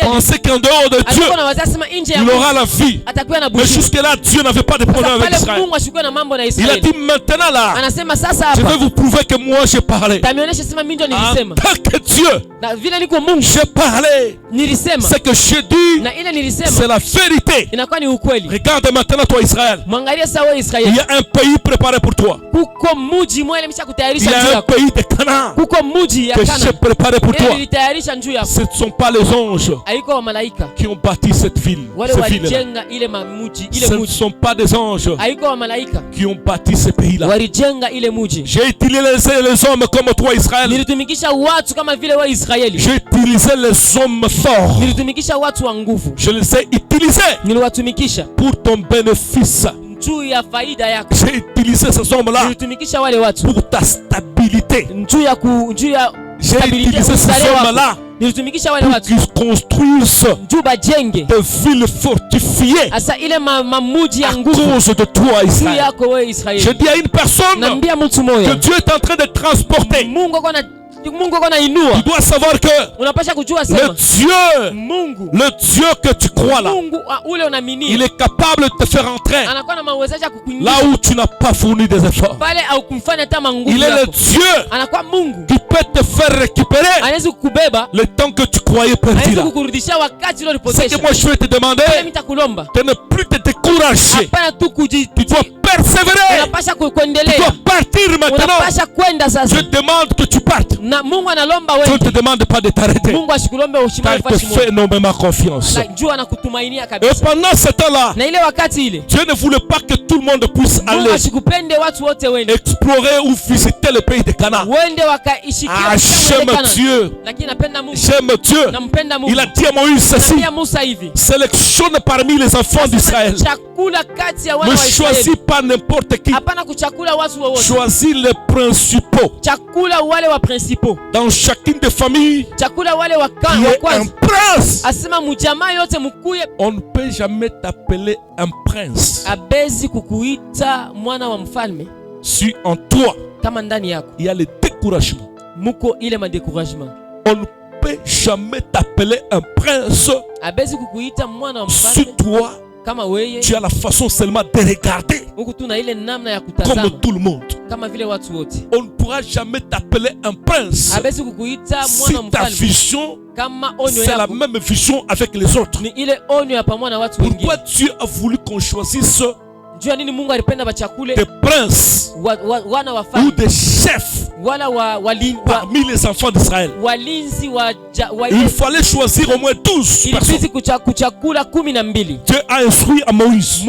pensait qu'en dehors de Dieu, il aura la vie. Mais jusque-là, Dieu n'avait pas de problème avec Israël. Il a dit maintenant là, je vais vous prouver que moi j'ai parlé. En tant que Dieu, j'ai parlé. Ce que je dis, c'est la vérité. Regarde maintenant toi Israël. Il y a un pays préparé pour toi. Il y a un pays de Canaan que j'ai préparé pour toi. Ce ne sont pas les anges qui ont bâti cette ville. Ce ne sont pas des anges qui ont bâti ce pays-là. J'ai utilisé les hommes comme toi Israël. J'ai utilisé les hommes forts. Je les ai utilisés pour ton bénéfice. J'ai utilisé ces hommes-là pour ta stabilité. J'ai utilisé ces hommes-là pour qu'ils construisent des villes fortifiées à cause de toi, Israël. Je dis à une personne que Dieu est en train de transporter. Tu dois savoir que le Dieu que tu crois là, il est capable de te faire entrer là où tu n'as pas fourni des efforts. Il est le Dieu qui peut te faire récupérer le temps que tu croyais perdu là. C'est que moi je vais te demander de ne plus te décourager. Tu dois persévérer. Tu dois partir maintenant. Je demande que tu partes. Je ne te demande pas de t'arrêter. Car il te fait énormément confiance. Et pendant ce temps-là, Dieu ne voulait pas que tout le monde puisse aller explorer ou visiter le pays de Canaan. Ah, j'aime Dieu. J'aime Dieu. Il a dit à Moïse ceci: sélectionne parmi les enfants d'Israël. Ne choisis pas n'importe qui. Choisis les principaux. Dans chacune des familles, il y a un prince. On ne peut jamais t'appeler un prince si en toi il y a le découragement. On ne peut jamais t'appeler un prince si toi tu as la façon seulement de regarder comme tout le monde. On ne pourra jamais t'appeler un prince si ta vision c'est la même vision avec les autres. Pourquoi Dieu a voulu qu'on choisisse des princes ou des chefs parmi les enfants d'Israël? Il fallait choisir au moins 12 personnes. Dieu a instruit à Moïse: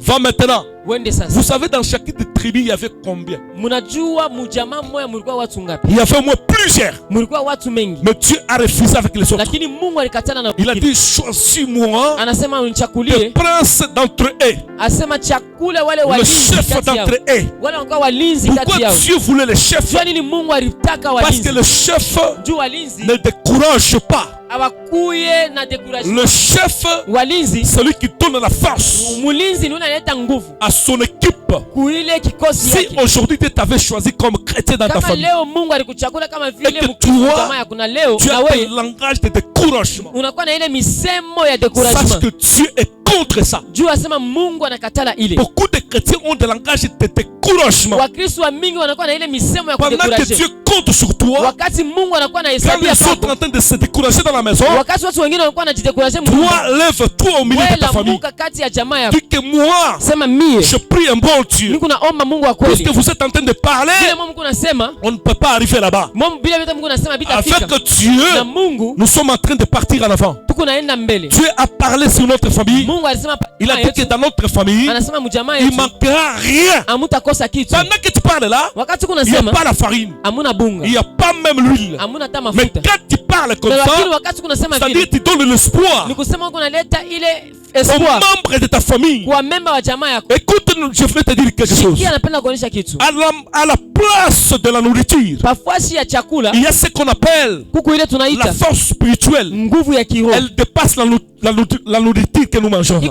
va maintenant. Vous savez, dans chacune des tribus, il y avait combien? Il y avait au moins plusieurs. Mais Dieu a refusé avec les autres. Il a dit: choisis-moi des princes d'entre eux, le chef d'entre eux. Pourquoi Dieu voulait les chefs? Parce que le chef ne décourage pas. Le chef, celui qui donne la force à son équipe. Si aujourd'hui tu t'avais choisi comme chrétien dans ta famille et que toi, tu as un langage de découragement, sache que Dieu est contre ça. Beaucoup de chrétiens ont des langages de découragement. Pendant que Dieu compte sur toi, quand les autres sont en train de se décourager dans la maison, toi, lève-toi au milieu de ta famille. Dis que moi, je prie un bon Dieu. Puisque vous êtes en train de parler, on ne peut pas arriver là-bas. Avec Dieu, nous sommes en train de partir en avant. Dieu a parlé sur notre famille. Il a dit que dans notre famille, il ne manquera rien. Pendant que tu parles là, il n'y a pas la farine, il n'y a pas même l'huile. Mais quand tu parles comme ça, c'est-à-dire que tu donnes l'espoir aux membres de ta famille. Écoute, je vais te dire quelque chose. À la place de la nourriture, il y a ce qu'on appelle la force spirituelle. Elle dépasse la nourriture que nous mangeons.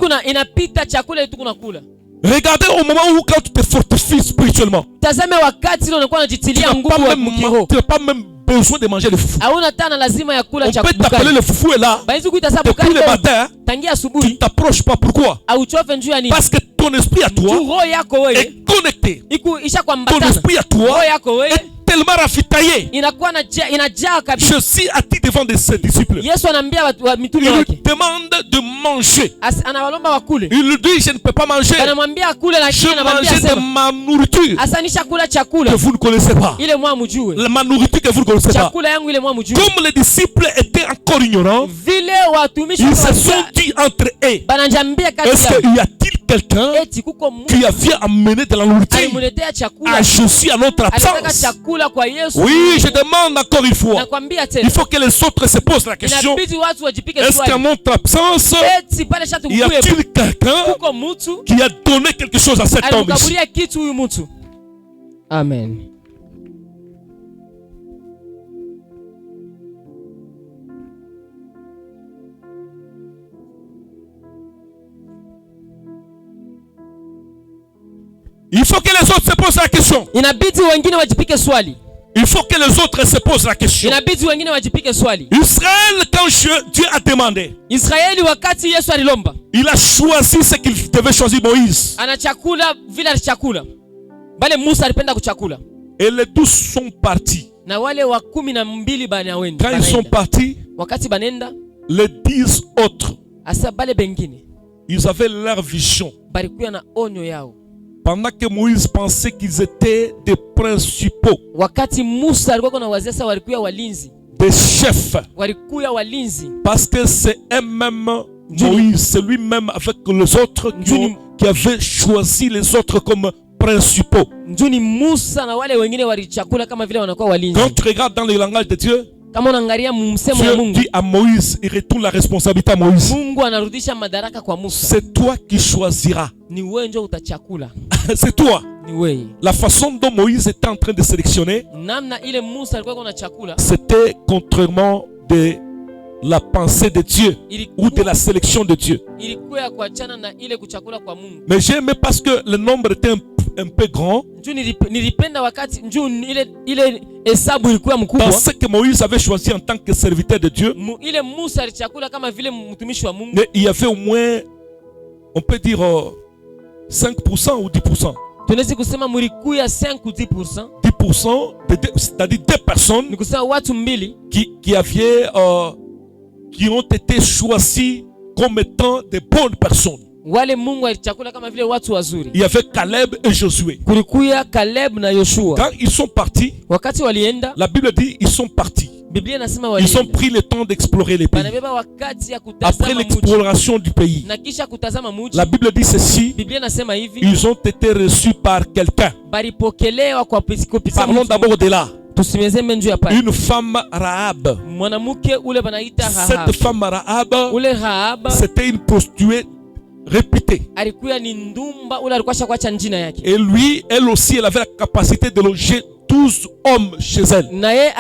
Regardez au moment où quand tu te fortifies spirituellement, tu n'as pas même besoin de manger le foufou. On peut t'appeler le foufou est là. Depuis le matin, tu ne t'approches pas. Pourquoi? Parce que ton esprit à toi est connecté. Ton esprit à toi est tellement rafitaillé. Je suis assis devant ses disciples. Il lui demande de manger. Il lui dit, je ne peux pas manger. Je mangeais de ma nourriture que vous ne connaissez pas. Ma nourriture que vous ne connaissez pas. Comme les disciples étaient encore ignorants, ils se sont dit entre eux, est-ce qu'il y a-t-il quelqu'un qui a fait amener de la nourriture à Jésus à notre absence? Oui, je demande encore une fois. Il faut que les autres se posent la question. Est-ce qu'à notre absence, y a-t-il quelqu'un qui a donné quelque chose à cet homme ici? Amen. Il faut que les autres se posent la question. Il faut que les autres se posent la question. Israël, quand Dieu a demandé, il a choisi ce qu'il devait choisir, Moïse. Et les 12 sont partis. Quand ils sont partis, les 10 autres, ils avaient leur vision. Pendant que Moïse pensait qu'ils étaient des principaux, des chefs, parce que c'est eux-mêmes, Moïse, c'est lui-même avec les autres qui avait choisi les autres comme principaux. Quand tu regardes dans le langage de Dieu, Dieu dit à Moïse, il retourne la responsabilité à Moïse. C'est toi qui choisiras. C'est toi. La façon dont Moïse était en train de sélectionner, c'était contrairement de la pensée de Dieu ou de la sélection de Dieu. Mais j'ai aimé parce que le nombre était un peu grand. Dans ce que Moïse avait choisi en tant que serviteur de Dieu, mais il y avait au moins, on peut dire 5% ou 10%. 10%, c'est-à-dire 2 personnes qui ont été choisies comme étant des bonnes personnes. Il y avait Caleb et Josué. Quand ils sont partis, la Bible dit ils sont partis. Ils ont pris le temps d'explorer les pays. Après l'exploration du pays, la Bible dit ceci: ils ont été reçus par quelqu'un. Parlons d'abord de là. Une femme Rahab. Cette femme Rahab, c'était une prostituée réputée. Et lui, elle aussi, elle avait la capacité de loger 12 hommes chez elle. Et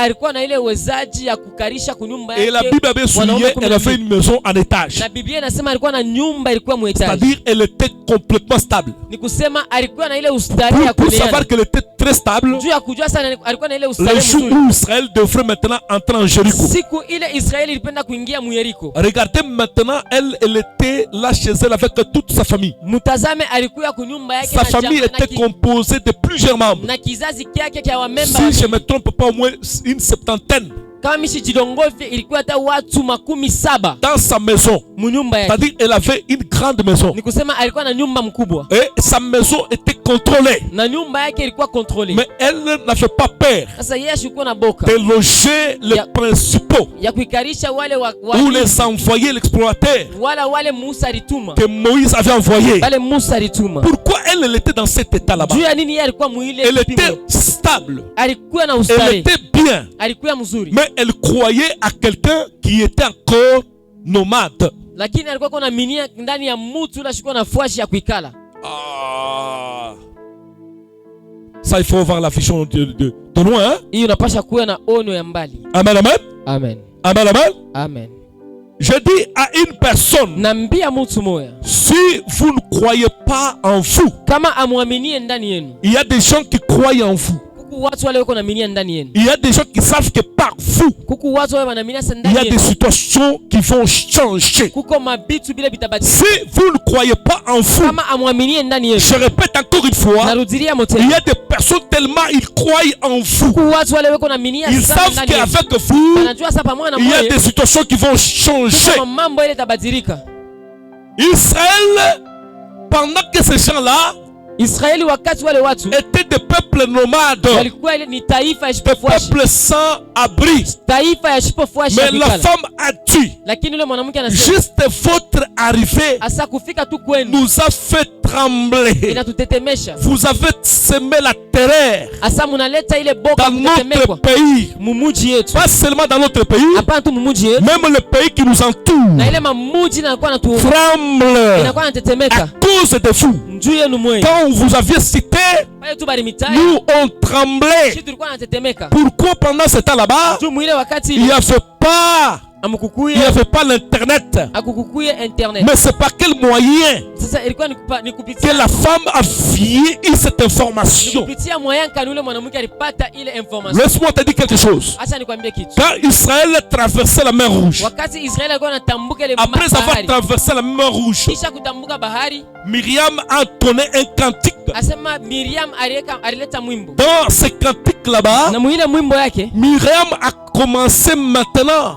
la Bible avait souligné, elle avait une maison en étage. C'est-à-dire, elle était complètement stable. Pour savoir qu'elle était très stable, le jour où Israël devrait maintenant entrer en Jéricho. Regardez maintenant, elle était là chez elle avec toute sa famille. Sa famille était composée de plusieurs membres. Si je ne me trompe pas, au moins une septantaine. Dans sa maison, c'est-à-dire elle avait une grande maison. Et sa maison était contrôlée. Mais elle n'avait pas peur de loger les principaux ou les envoyer l'explorateur que Moïse avait envoyé. Pourquoi elle était dans cet état là-bas? Elle était stable. Elle était bien. Mais elle croyait à quelqu'un qui était encore nomade. Ça, il faut voir la vision de loin. Hein? Amen, amen. Amen. Amen, amen. Amen. Je dis à une personne, si vous ne croyez pas en vous, il y a des gens qui croient en vous. Il y a des gens qui savent que par vous, il y a des situations qui vont changer. Si vous ne croyez pas en vous, je répète encore une fois, il y a des personnes tellement ils croient en vous. Ils savent qu'avec vous, il y a des situations qui vont changer. Israël, pendant que ces gens-là étaient des peuples nomades, des peuples sans abri. Mais la femme a dit, juste votre arrivée nous a fait trembler. Vous avez semé la terreur dans notre pays. Pas seulement dans notre pays, même le pays qui nous entoure tremble à cause de vous. Quand vous aviez cité, nous on tremblait. Pourquoi pendant ce temps là-bas, il n'y avait pas l'internet? Mais c'est par quel moyen que la femme a vieilli cette information? Laisse-moi te dire quelque chose. Quand Israël traversait la mer Rouge, après avoir traversé la mer Rouge, Myriam a donné un cantique. Dans ce cantique là-bas, Myriam a commencé maintenant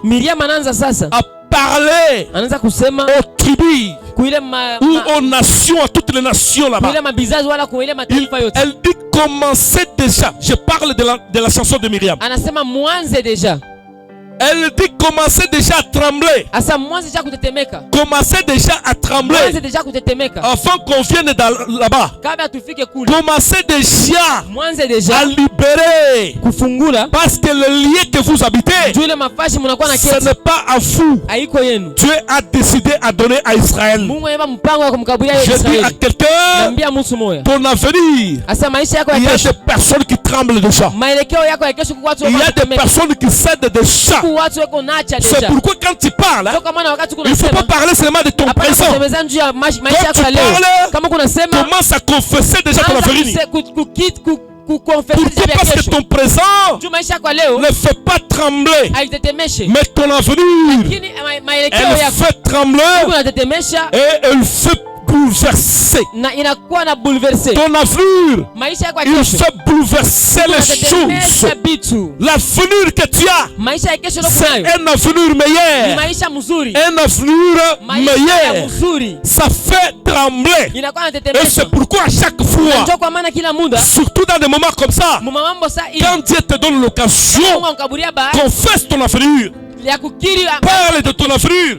à parler aux tribus ou aux nations, à toutes les nations là-bas. Elle dit commencez déjà. Je parle de la chanson de Myriam. Elle dit commencez déjà à trembler. Commencez déjà à trembler. Avant qu'on vienne là-bas. Commencez déjà à libérer. Parce que le lieu que vous habitez, ce n'est pas à vous. Dieu a décidé à donner à Israël. Je dis à quelqu'un, ton avenir, il y a des personnes qui tremblent déjà. Il y a des personnes qui cèdent déjà. C'est pourquoi quand tu parles, il ne faut pas parler seulement de ton présent. Quand tu parles, commence à confesser déjà ton avenir. Pourquoi? Parce que ton présent ne fait pas trembler, mais ton avenir, elle fait trembler et elle fait bouleverser. Ton avenir, il fait bouleverser les choses. L'avenir que tu as, c'est un avenir meilleur. Un avenir meilleur. Ça fait trembler. Et c'est pourquoi à chaque fois, surtout dans des moments comme ça, quand Dieu te donne l'occasion, confesse ton avenir. Parle de ton avenir.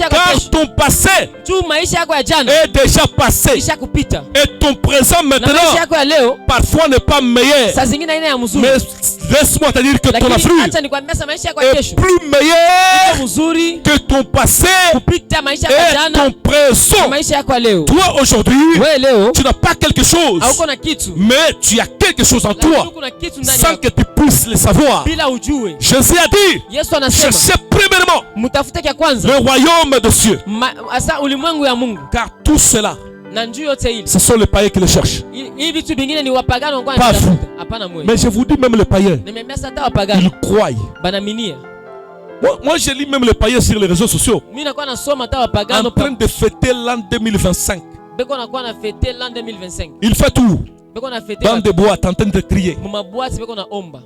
Car ton passé est déjà passé. Et ton présent maintenant parfois n'est pas meilleur. Mais laisse-moi te dire que ton avenir est plus meilleur que ton passé et ton présent. Toi aujourd'hui, tu n'as pas quelque chose, mais tu as quelque chose en toi sans que tu puisses le savoir. Jésus a dit, cherchez premièrement le royaume de Dieu. Car tout cela, ce sont les païens qui le cherchent. Pas vous. Mais je vous dis, même les païens, ils croient. Moi je lis même les païens sur les réseaux sociaux en train de fêter l'an 2025. Il fait tout. Dans des boîtes en train de crier.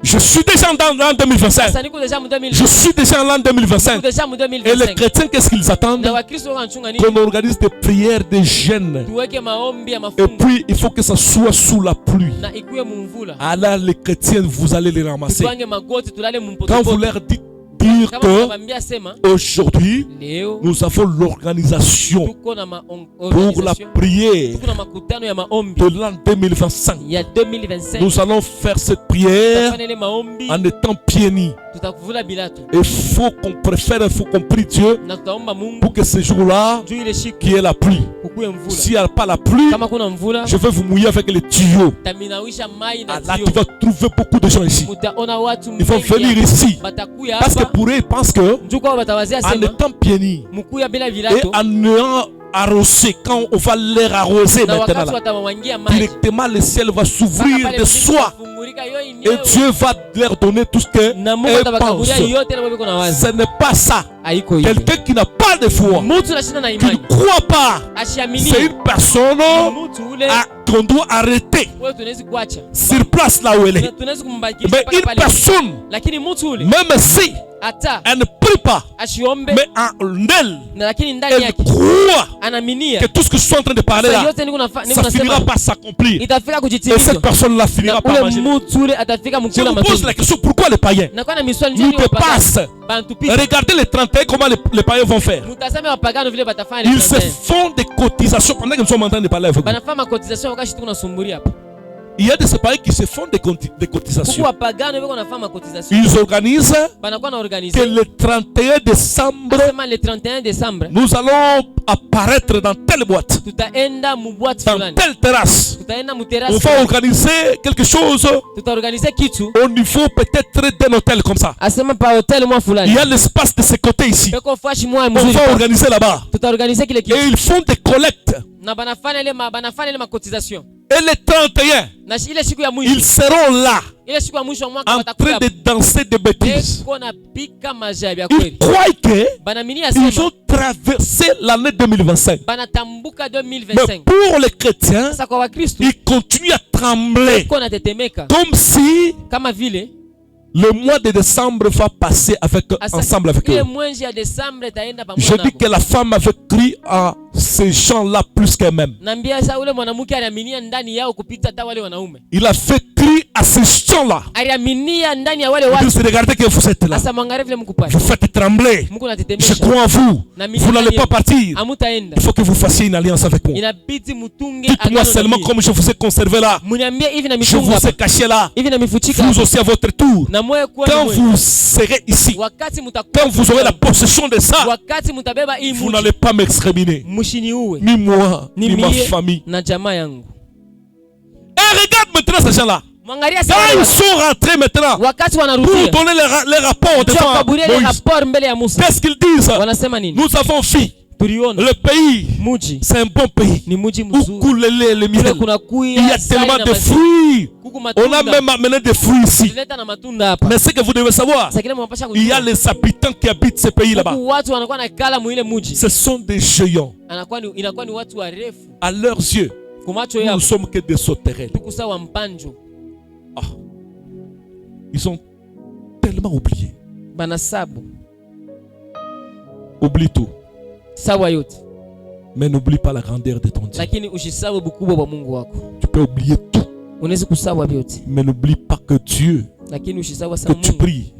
Je suis déjà dans l'an 2025. Je suis déjà en l'an 2025. Et les chrétiens, qu'est-ce qu'ils attendent? Qu'on organise des prières, des jeûnes. Et puis il faut que ça soit sous la pluie. Alors les chrétiens, vous allez les ramasser. Quand vous leur dites dire que aujourd'hui nous avons l'organisation pour la prière de l'an 2025. Nous allons faire cette prière en étant pieds nus. Il faut qu'on préfère, il faut qu'on prie Dieu pour que ce jour-là, qu'il y ait la pluie. S'il n'y a pas la pluie, je vais vous mouiller avec les tuyaux. Là, tu vas trouver beaucoup de gens ici. Ils vont venir ici. Parce que pour eux, ils pensent que en étant pieds et en ayant arrosé, quand on va les arroser maintenant là, directement le ciel va s'ouvrir de soi et Dieu va leur donner tout ce qu'eux pensent. Ce n'est pas ça. Quelqu'un qui n'a pas de foi, qui ne croit pas, c'est une personne qu'on doit arrêter sur place là où elle est. Mais une personne, même si elle ne prie pas, mais en elle croit que tout ce que je suis en train de parler là, ça finira par s'accomplir. Et cette personne là finira par marcher. Je vous pose la question, pourquoi les païens nous dépassent? Regardez les 31, comment les païens vont faire. Ils se font des cotisations pendant que nous sommes en train de parler avec vous. Il y a des païens qui se font des cotisations. Ils organisent que le 31 décembre, nous allons apparaître dans telle boîte, dans telle terrasse. On va organiser quelque chose au niveau peut-être d'un hôtel comme ça. Il y a l'espace de ce côté ici. On va organiser là-bas. Et ils font des collectes. Et les 31, ils seront là en train de danser des bêtises. Ils croient qu'ils ont traversé l'année 2025. Mais pour les chrétiens, ils continuent à trembler comme si le mois de décembre va passer ensemble avec eux. Je dis que la femme avait cru à ces gens-là plus qu'elle-même. Il a fait cru à ces gens-là. Regardez que vous êtes là. Vous faites trembler. Je crois en vous. Vous n'allez pas partir. Il faut que vous fassiez une alliance avec moi. Dites-moi seulement comme je vous ai conservé là. Je vous ai caché là. Vous aussi à votre tour. Quand vous serez ici, quand vous aurez la possession de ça, vous n'allez pas m'exterminer. Ni moi, ni ma famille. Et regarde maintenant ces gens-là. Quand ils sont rentrés maintenant pour donner les rapports devant Moïse, qu'est-ce qu'ils disent? Nous avons vu le pays, c'est un bon pays où coule le miel. Il y a tellement de fruits. On a même amené des fruits ici. Mais ce que vous devez savoir, il y a les habitants qui habitent ce pays là-bas. Ce sont des géants. À leurs yeux, nous ne sommes que des sauterelles. Ils ont tellement oublié. Oublie tout. Mais n'oublie pas la grandeur de ton Dieu. Tu peux oublier tout. Mais n'oublie pas que Dieu que tu pries,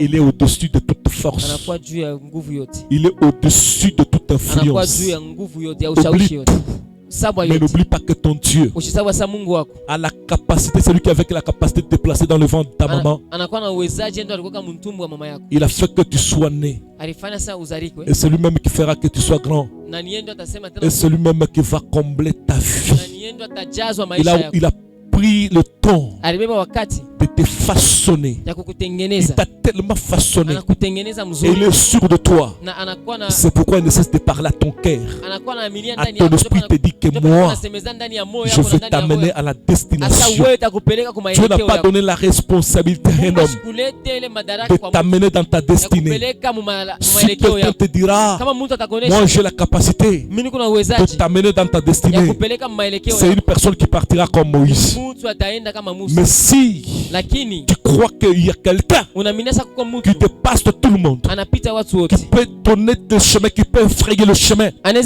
il est au-dessus de toute force. Il est au-dessus de toute influence. Oublie tout. Mais n'oublie pas que ton Dieu a la capacité, celui qui avait la capacité de te placer dans le ventre de ta maman. Il a fait que tu sois né. Et c'est lui-même qui fera que tu sois grand. Et c'est lui-même qui va combler ta vie. Il a pris le temps de te façonner. Il t'a tellement façonné. Et il est sûr de toi. C'est pourquoi il ne cesse de parler à ton cœur. À ton esprit te dit que moi, je vais t'amener à la destination. Dieu n'a pas donné la responsabilité à un homme de t'amener dans ta destinée. Si quelqu'un te dira, moi j'ai la capacité de t'amener dans ta destinée, c'est une personne qui partira comme Moïse. Mais si tu crois qu'il y a quelqu'un qui dépasse de tout le monde, qui peut donner des chemins, qui peut frayer le chemin, mais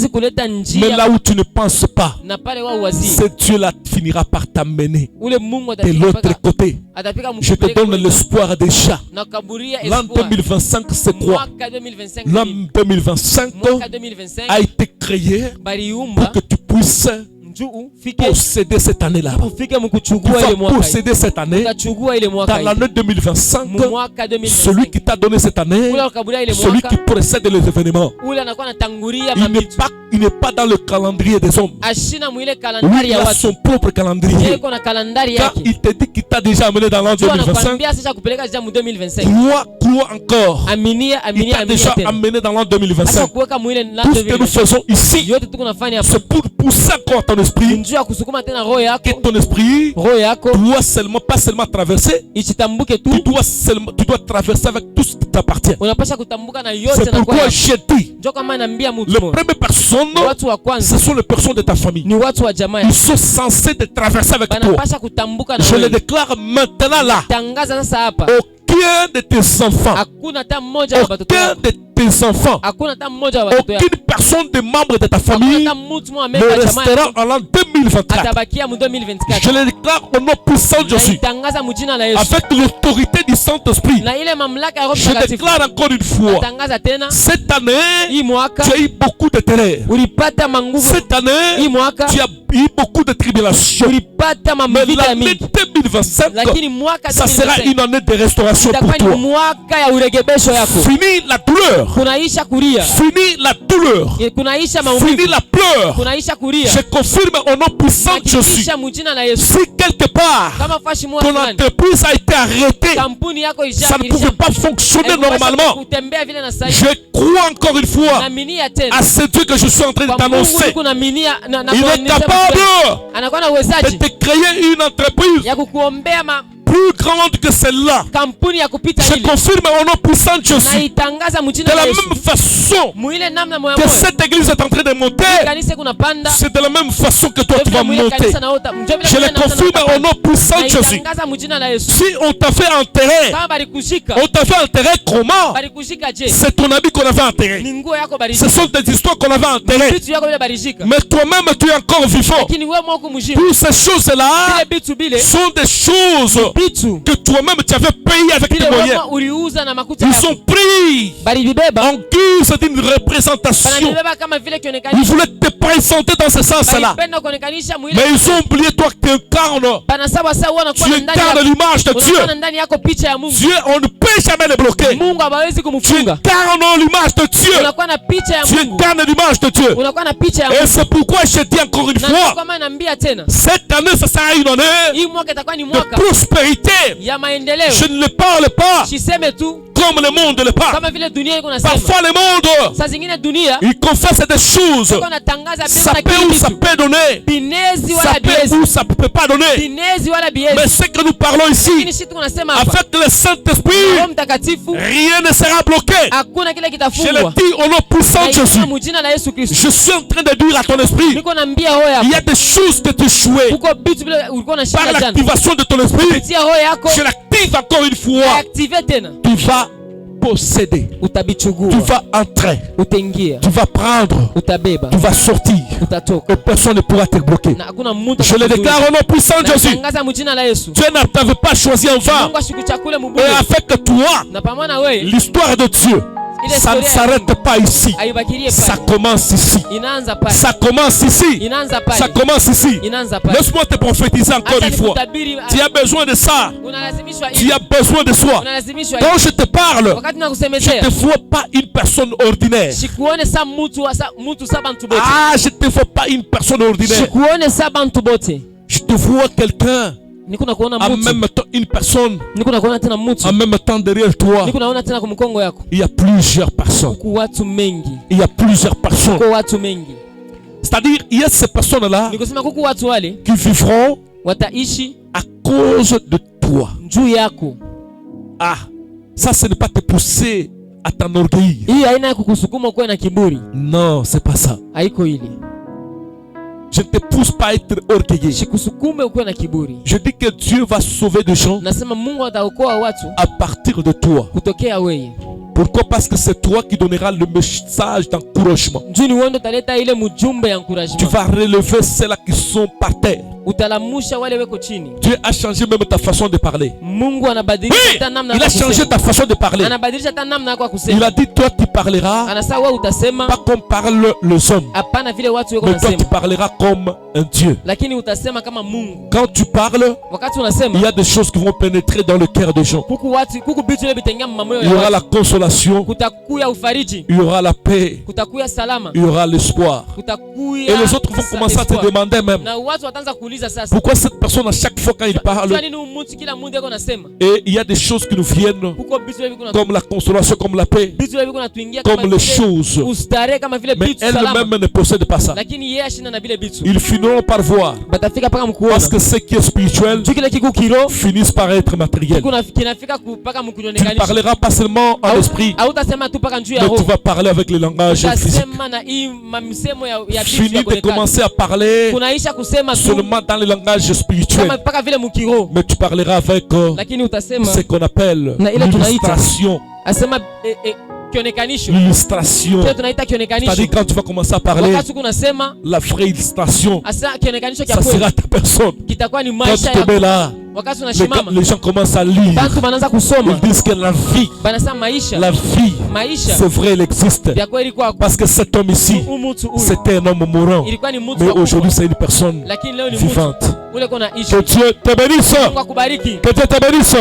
là où tu ne penses pas, c'est Dieu là finira par t'amener de l'autre côté. Je te donne l'espoir déjà. L'an 2025 c'est quoi? L'an 2025 a été créé pour que tu puisses posséder cette année-là. Tu vas posséder cette année. Dans l'année 2025, celui qui t'a donné cette année, celui qui précède les événements, il n'est pas dans le calendrier des hommes. Lui, il a son propre calendrier. Quand il te dit qu'il t'a déjà amené dans l'an 2025, crois encore. Il t'a déjà amené dans l'an 2025. Tout ce que nous faisons ici, c'est pour pousser encore ton esprit, que ton esprit doit seulement, pas seulement traverser, tu dois traverser avec tout ce qui t'appartient. C'est pourquoi j'ai dit, les premières personnes, ce sont les personnes de ta famille. Ils sont censés te traverser avec toi. Je le déclare maintenant là. Aucun de tes enfants, aucun de tes enfants, aucune personne des membres de ta famille ne restera en l'an 2024. Je le déclare au nom puissant de Jésus, avec l'autorité du Saint-Esprit. Je déclare encore une fois, cette année, tu as eu beaucoup de terreur. Cette année, tu as eu beaucoup de tribulations. Mais l'année 2025, ça sera une année de restauration pour toi. Fini la douleur. Fini la douleur. Fini la peur. Je confirme au nom puissant de Jésus. Si quelque part ton entreprise a été arrêtée, ça ne pouvait pas fonctionner normalement, je crois encore une fois à ce Dieu que je suis en train de t'annoncer. Il est capable de te créer une entreprise plus grande que celle-là. Je confirme au nom puissant de Jésus. De la même façon que cette église est en train de monter, c'est de la même façon que toi tu vas monter. Je le confirme au nom puissant de Jésus. Si on t'a fait enterrer, on t'a fait enterrer comment? C'est ton ami qu'on avait enterré. Ce sont des histoires qu'on avait enterrées. Mais toi-même tu es encore vivant. Toutes ces choses-là sont des choses que toi-même tu avais payé avec tes moyens. Ils ont pris en guise d'une représentation. Ils voulaient te présenter dans ce sens-là. Mais ils ont oublié toi que tu incarnes. Tu incarnes l'image de Dieu. Dieu, on ne peut jamais le bloquer. Tu incarnes l'image de Dieu. Tu incarnes l'image de Dieu. Et c'est pourquoi je dis encore une fois, cette année, ça sera une année de prospérité. Je ne le parle pas comme le monde le parle. Parfois le monde, il confesse des choses. Ça peut ou ça peut donner. Ça peut ou ça ne peut pas donner. Mais ce que nous parlons ici, avec le Saint-Esprit, rien ne sera bloqué. Je le dis au nom puissant de Jésus. Je suis en train de dire à ton esprit, il y a des choses que tu jouais par l'activation de ton esprit. Je l'active encore une fois. Tu vas posséder. Tu vas entrer. Tu vas prendre. Tu vas sortir. Et personne ne pourra te bloquer. Je le déclare au nom puissant de Jésus. Dieu ne t'avait pas choisi en vain. Et avec toi, l'histoire de Dieu, ça ne s'arrête pas ici. Ça commence ici. Ça commence ici. Ça commence ici. Laisse-moi te prophétiser encore une fois. Tu as besoin de ça. Tu as besoin de soi. Quand je te parle, je ne te vois pas une personne ordinaire. Ah, je ne te vois pas une personne ordinaire. Je te vois quelqu'un. En même temps, une personne, en même temps derrière toi, il y a plusieurs personnes. Il y a plusieurs personnes. C'est-à-dire, il y a ces personnes-là qui vivront à cause de toi. Ah, ça, ce n'est pas te pousser à t'enorgueillir. Non, c'est pas ça. Je ne te pousse pas à être orgueilleux. Je dis que Dieu va sauver des gens à partir de toi. Pourquoi? Parce que c'est toi qui donneras le message d'encouragement. Tu vas relever ceux-là qui sont par terre. Dieu a changé même ta façon de parler. Oui, il a changé ta façon de parler. Il a dit, toi tu parleras pas comme parlent les hommes, mais toi tu parleras comme un Dieu. Quand tu parles, il y a des choses qui vont pénétrer dans le cœur des gens. Il y aura la consolation, il y aura la paix, il y aura l'espoir. Et les autres vont commencer à te demander même, pourquoi cette personne à chaque fois quand il parle, et il y a des choses qui nous viennent comme la consolation, comme la paix, comme les choses, mais elles-mêmes ne possèdent pas ça. Ils finiront par voir, parce que ce qui est spirituel finissent par être matériel. Tu ne parleras pas seulement en esprit, mais tu vas parler avec le langage physique. Finis de commencer à parler seulement dans le langage spirituel, mais tu parleras avec ce qu'on appelle l'illustration. L'illustration, c'est-à-dire quand tu vas commencer à parler, la vraie illustration, ça sera ta personne. Quand tu te mets là, les gens commencent à lire. Ils disent que la vie, c'est vrai, elle existe. Parce que cet homme ici, c'était un homme mourant, mais aujourd'hui c'est une personne vivante. Que Dieu te bénisse. Que Dieu te bénisse.